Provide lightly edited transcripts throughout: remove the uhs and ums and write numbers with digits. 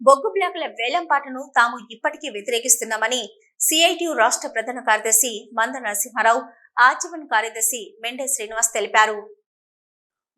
బొగ్గు బ్లాకుల వేలంపాటను తాము ఇప్పటికీ వ్యతిరేకిస్తున్నామని సిఐటియు రాష్ట్ర ప్రధాన కార్యదర్శి మంద నరసింహారావు, ఆజీవన్ కార్యదర్శి మెండే శ్రీనివాస్ తెలిపారు.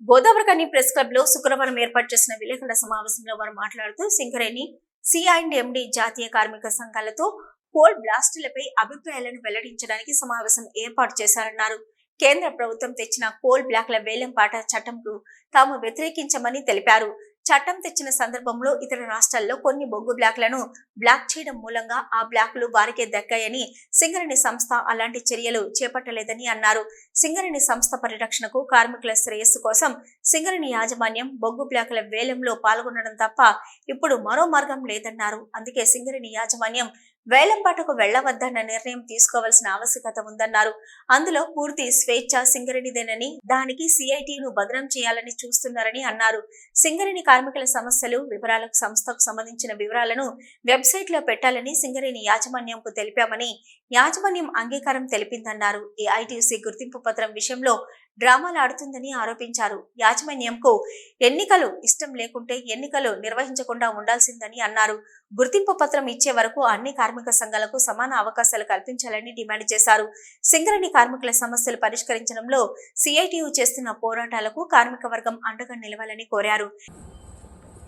గోదావరికని ప్రెస్ క్లబ్ లో శుక్రవారం ఏర్పాటు చేసిన విలేకరుల సమావేశంలో వారు మాట్లాడుతూ సింగరేణి, సి&ఎండి జాతీయ కార్మిక సంఘాలతో కోల్ బ్లాస్టులపై అభిప్రాయాలను వెల్లడించడానికి సమావేశం ఏర్పాటు చేశారన్నారు. కేంద్ర ప్రభుత్వం తెచ్చిన కోల్ బ్లాక్ల వేలంపాట చట్టంకు తాము వ్యతిరేకించమని తెలిపారు. చట్టం తెచ్చిన సందర్భంలో ఇతర రాష్ట్రాల్లో కొన్ని బొగ్గు బ్లాక్లను బ్లాక్ చేయడం మూలంగా ఆ బ్లాక్లు వారికే దక్కాయని, సింగరేణి సంస్థ అలాంటి చర్యలు చేపట్టలేదని అన్నారు. సింగరేణి సంస్థ పరిరక్షణకు, కార్మికుల శ్రేయస్సు కోసం సింగరేణి యాజమాన్యం బొగ్గు బ్లాకుల వేలంలో పాల్గొనడం తప్ప ఇప్పుడు మరో మార్గం లేదన్నారు. అందుకే సింగరేణి యాజమాన్యం వేలంపాటకు వెళ్లవద్దన్న నిర్ణయం తీసుకోవాల్సిన ఆవశ్యకత ఉందన్నారు. అందులో పూర్తి స్వేచ్ఛ సింగరేణిదేనని, దానికి సిఐటిను బదనం చేయాలని చూస్తున్నారని అన్నారు. సింగరేణి కార్మికుల సమస్యలు, వివరాలకు, సంస్థకు సంబంధించిన వివరాలను వెబ్సైట్ లో పెట్టాలని సింగరేణి యాజమాన్యంకు తెలిపామని, యాజమాన్యం అంగీకారం తెలిపిందన్నారు. ఏఐటియుసి గుర్తింపు పత్రం విషయంలో డ్రామాలు ఆడుతుందని ఆరోపించారు. యాజమాన్యంకు ఎన్నికలు ఇష్టం లేకుంటే ఎన్నికలు నిర్వహించకుండా ఉండాల్సిందని అన్నారు. గుర్తింపు పత్రం ఇచ్చే వరకు అన్ని కార్మిక సంఘాలకు సమాన అవకాశాలు కల్పించాలని డిమాండ్ చేశారు. సింగరేణి కార్మికుల సమస్యలు పరిష్కరించడంలో సిఐటియు చేస్తున్న పోరాటాలకు కార్మిక వర్గం అండగా నిలవాలని కోరారు.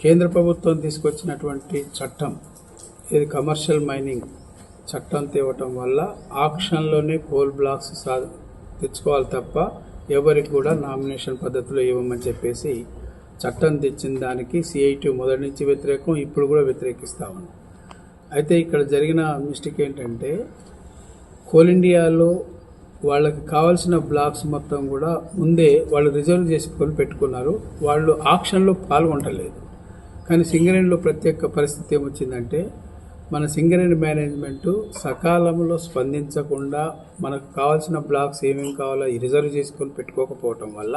కేంద్ర ప్రభుత్వం తీసుకొచ్చినటువంటి చట్టం, ఇది కమర్షియల్ మైనింగ్ చట్టం తేవటం వల్ల ఆక్షన్లోనే కోల్ బ్లాక్స్ తెచ్చుకోవాలి తప్ప ఎవరికి కూడా నామినేషన్ పద్ధతిలో ఇవ్వమని చెప్పేసి చట్టం తెచ్చిన దానికి సిఐటి మొదటి నుంచి వ్యతిరేకం, ఇప్పుడు కూడా వ్యతిరేకిస్తా ఉన్నాం. అయితే ఇక్కడ జరిగిన మిస్టేక్ ఏంటంటే, కోల్ ఇండియాలో వాళ్ళకి కావాల్సిన బ్లాక్స్ మొత్తం కూడా ముందే వాళ్ళు రిజర్వ్ చేసుకొని పెట్టుకున్నారు. వాళ్ళు ఆక్షన్లో పాల్గొనలేదు. కానీ సింగరేణిలో ప్రత్యేక పరిస్థితి ఏమొచ్చిందంటే, మన సింగరేణి మేనేజ్మెంటు సకాలంలో స్పందించకుండా మనకు కావాల్సిన బ్లాక్స్ ఏమేమి కావాలో రిజర్వ్ చేసుకొని పెట్టుకోకపోవటం వల్ల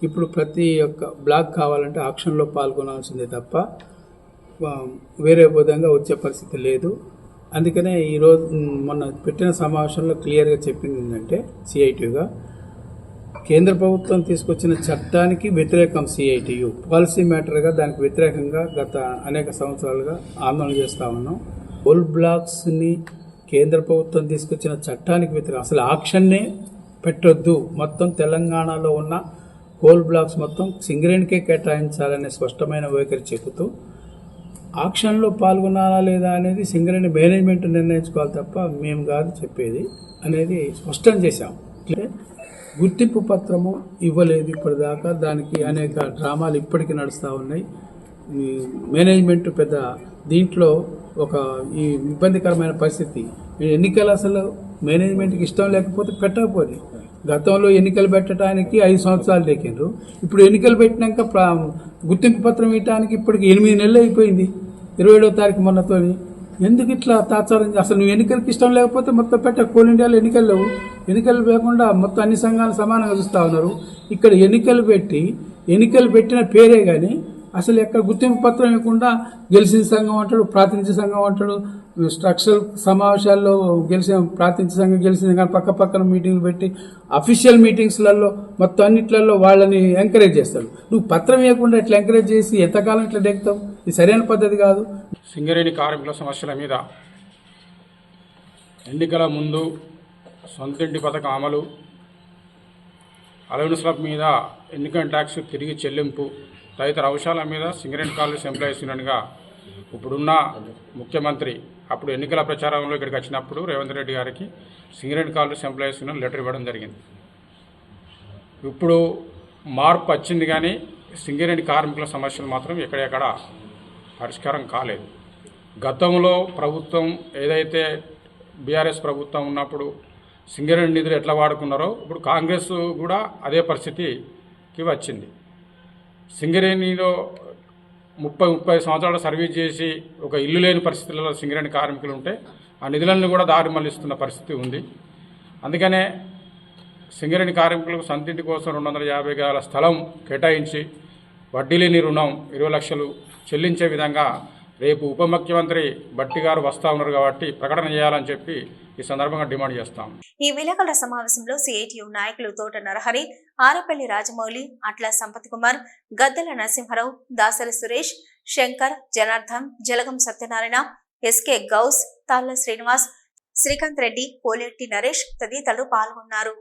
ఇప్పుడు ప్రతి ఒక్క బ్లాక్ కావాలంటే ఆక్షన్లో పాల్గొనాల్సిందే తప్ప వేరే విధంగా వచ్చే పరిస్థితి లేదు. అందుకనే ఈరోజు మొన్న పెట్టిన సమావేశంలో క్లియర్గా చెప్పింది ఏంటంటే, సిఐటియుగా కేంద్ర ప్రభుత్వం తీసుకొచ్చిన చట్టానికి వ్యతిరేకం సిఐటియు పాలసీ మ్యాటర్గా దానికి వ్యతిరేకంగా గత అనేక సంవత్సరాలుగా ఆందోళన చేస్తూ ఉన్నాం. కోల్ బ్లాక్స్ని కేంద్ర ప్రభుత్వం తీసుకొచ్చిన చట్టానికి వ్యతిరేకం, అసలు ఆక్షన్నే పెట్టొద్దు, మొత్తం తెలంగాణలో ఉన్న కోల్ బ్లాక్స్ మొత్తం సింగరేణికే కేటాయించాలనే స్పష్టమైన వైఖరి చెబుతూ ఆక్షన్లో పాల్గొనాలా లేదా అనేది సింగరేణి మేనేజ్మెంట్ నిర్ణయించుకోవాలి తప్ప మేము కాదు చెప్పేది అనేది స్పష్టం చేశాం. గుర్తింపు పత్రము ఇవ్వలేదు ఇప్పటిదాకా, దానికి అనేక డ్రామాలు ఇప్పటికీ నడుస్తూ ఉన్నాయి. మేనేజ్మెంట్ పెద్ద దీంట్లో ఒక ఈ ఇబ్బందికరమైన పరిస్థితి. ఎన్నికలు అసలు మేనేజ్మెంట్కి ఇష్టం లేకపోతే పెట్టకపోతే, గతంలో ఎన్నికలు పెట్టడానికి 5 సంవత్సరాలు లేకిండ్రు, ఇప్పుడు ఎన్నికలు పెట్టినాక గుర్తింపు పత్రం ఇవ్వడానికి ఇప్పటికి 8 నెలలు అయిపోయింది. 27వ తారీఖు మొన్నతో ఎందుకు ఇట్లా తాత్సారం? అసలు నువ్వు ఎన్నికలకి ఇష్టం లేకపోతే మొత్తం కోల్ ఇండియాలో ఎన్నికలు లేవు. ఎన్నికలు లేకుండా మొత్తం అన్ని సంఘాలు సమానంగా చూస్తూ ఉన్నారు. ఇక్కడ ఎన్నికలు పెట్టిన పేరే కానీ అసలు ఎక్కడ గుర్తింపు పత్రం ఇవ్వకుండా గెలిచిన సంఘం అంటాడు, ప్రాతినిధ్య సంఘం అంటాడు. స్ట్రక్చరల్ సమావేశాల్లో గెలిచిన ప్రాతినిధ్య సంఘం గెలిచింది కానీ పక్కన మీటింగ్లు పెట్టి అఫీషియల్ మీటింగ్స్లలో మొత్తం అన్నిట్లలో వాళ్ళని ఎంకరేజ్ చేస్తారు. నువ్వు పత్రం ఇవ్వకుండా ఇట్లా ఎంకరేజ్ చేసి ఎంతకాలం ఇట్లా డెక్కుతావు? ఇది సరైన పద్ధతి కాదు. సింగరేణి కార్మికుల సమస్యల మీద ఎన్నికల ముందు సొంతింటి పథకం అమలు, అలవెన్స్ల మీద ఇన్కమ్ ట్యాక్స్ తిరిగి చెల్లింపు తదితర అంశాల మీద సింగరేణి కాలేజ్ ఎంప్లాయీస్ యూనియన్గా ఇప్పుడున్న ముఖ్యమంత్రి అప్పుడు ఎన్నికల ప్రచారంలో ఇక్కడికి వచ్చినప్పుడు రేవంత్ రెడ్డి గారికి Singareni college employees union letter ఇవ్వడం జరిగింది. ఇప్పుడు మార్పు వచ్చింది కానీ సింగరేణి కార్మికుల సమస్యలు మాత్రం ఎక్కడెక్కడ పరిష్కారం కాలేదు. గతంలో ప్రభుత్వం ఏదైతే బీఆర్ఎస్ ప్రభుత్వం ఉన్నప్పుడు సింగరేణి నిధులు ఎట్లా వాడుకున్నారో ఇప్పుడు కాంగ్రెస్ కూడా అదే పరిస్థితికి వచ్చింది. సింగరేణిలో 30 సంవత్సరాలు సర్వీస్ చేసి ఒక ఇల్లు లేని పరిస్థితులలో సింగరేణి కార్మికులు ఉంటే ఆ నిధులను కూడా దారి మళ్లిస్తున్న పరిస్థితి ఉంది. అందుకనే సింగరేణి కార్మికులకు సొంతింటి కోసం 250 గజాల స్థలం కేటాయించి వడ్డీ లేని రుణం 20 లక్షలు చెల్లించే విధంగా రేపు ఉప ముఖ్యమంత్రి బట్టి గారు వస్తూ ఉన్నారు కాబట్టి ప్రకటన చేయాలని చెప్పి ఈ సందర్భంగా డిమాండ్ చేస్తాం. ఈ విలేకరుల సమావేశంలో సిఐటియు నాయకులు తోట నరహరి, ఆరపల్లి రాజమౌళి, అట్ల సంపత్ కుమార్, గద్దెల నరసింహారావు, దాసరి సురేష్, శంకర్, జనార్దన్, జలగం సత్యనారాయణ, ఎస్కే గౌస్, తాళ్ల శ్రీనివాస్, శ్రీకాంత్ రెడ్డి, పోలేటి నరేష్ తదితరులు పాల్గొన్నారు.